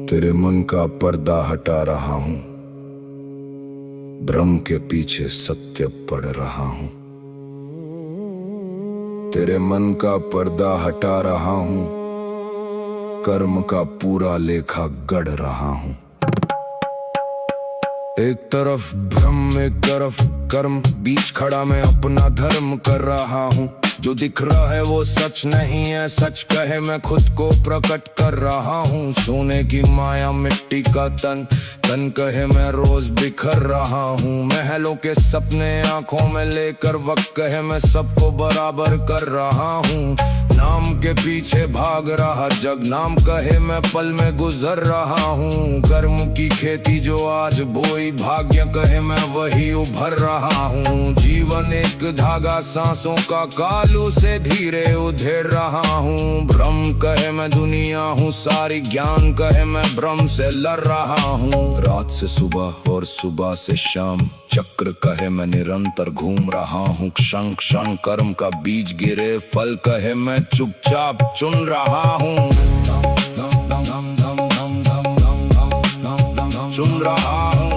तेरे मन का पर्दा हटा रहा हूं, भ्रम के पीछे सत्य पढ़ रहा हूं। तेरे मन का पर्दा हटा रहा हूं, कर्म का पूरा लेखा गढ़ रहा हूं। एक तरफ भ्रम एक तरफ कर्म, बीच खड़ा मैं अपना धर्म कर रहा हूं। जो दिख रहा है वो सच नहीं है, सच कहे मैं खुद को प्रकट कर रहा हूँ। सोने की माया मिट्टी का तन, तन कहे मैं रोज बिखर रहा हूँ। महलों के सपने आंखों में लेकर वक्त कहे मैं सबको बराबर कर रहा हूँ। नाम के पीछे भाग रहा जग, नाम कहे मैं पल में गुजर रहा हूँ। कर्म की खेती जो आज बोई, भाग्य कहे मैं वही उभर रहा हूँ। जीवन एक धागा सांसों का, कालू से धीरे उधेड़ रहा हूँ। भ्रम कहे मैं दुनिया हूँ सारी, ज्ञान कहे मैं भ्रम से लड़ रहा हूँ। रात से सुबह और सुबह से शाम, चक्र कहे मैं निरंतर घूम रहा हूँ। क्षण क्षण कर्म का बीज गिरे, फल कहे मैं चुपचाप चुन रहा हूँ। चुन रहा हूँ।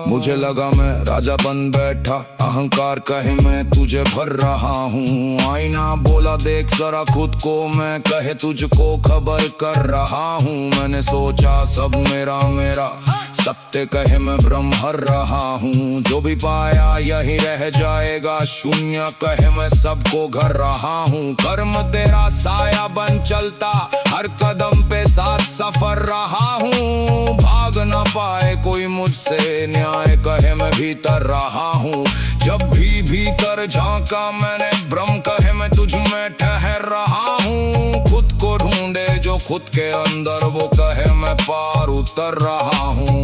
मुझे लगा मैं राजा बन बैठा, अहंकार कहे मैं तुझे भर रहा हूँ। आईना बोला देख जरा खुद को, मैं कहे तुझको खबर कर रहा हूँ। मैंने सोचा सब मेरा मेरा, सत्य कहे मैं भ्रम हर रहा हूँ। जो भी पाया यही रह जाएगा, शून्य कहे मैं सबको घर रहा हूँ। कर्म तेरा साया बन चलता, हर कदम पे साथ सफर रहा हूँ। भाग ना पाए कोई मुझसे, न्याय कहे मैं भीतर रहा हूँ। जब भी भीतर झांका मैंने, भ्रम कहे मैं तुझ में ठहर रहा हूँ। खुद को ढूंढे जो खुद के अंदर, वो कहे मैं पार उतर रहा हूँ।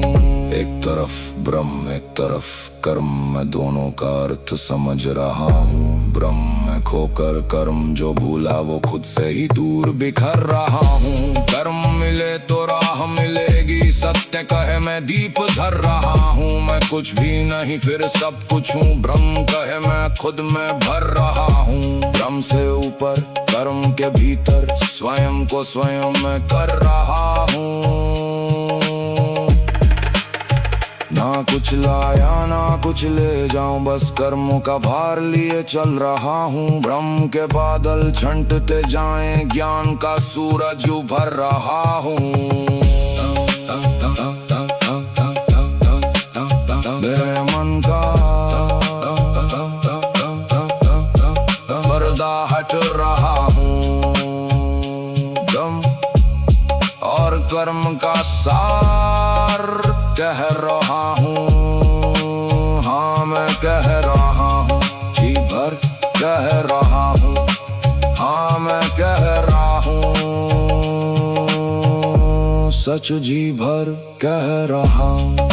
एक तरफ ब्रह्म एक तरफ कर्म, मैं दोनों का अर्थ समझ रहा हूँ। ब्रह्म में खोकर कर्म जो भूला, वो खुद से ही दूर बिखर रहा हूँ। कर्म मिले तो राह मिलेगी, सत्य कहे मैं दीप धर रहा हूँ। मैं कुछ भी नहीं फिर सब कुछ हूँ, ब्रह्म कहे मैं खुद में भर रहा हूँ। ब्रह्म से ऊपर कर्म के भीतर, स्वयं को स्वयं मैं कर रहा हूँ। ना कुछ लाया ना कुछ ले जाऊं, बस कर्मों का भार लिए चल रहा हूँ। ब्रह्म के बादल छंटते जाएं, ज्ञान का सूरज उभर रहा हूँ। मेरे मन का पर्दा हट रहा हूँ, ब्रह्म और कर्म का सार कह रहा हूँ। हाँ मैं कह रहा हूँ, जी भर कह रहा हूँ। हाँ मैं कह रहा हूँ, सच जी भर कह रहा हूँ।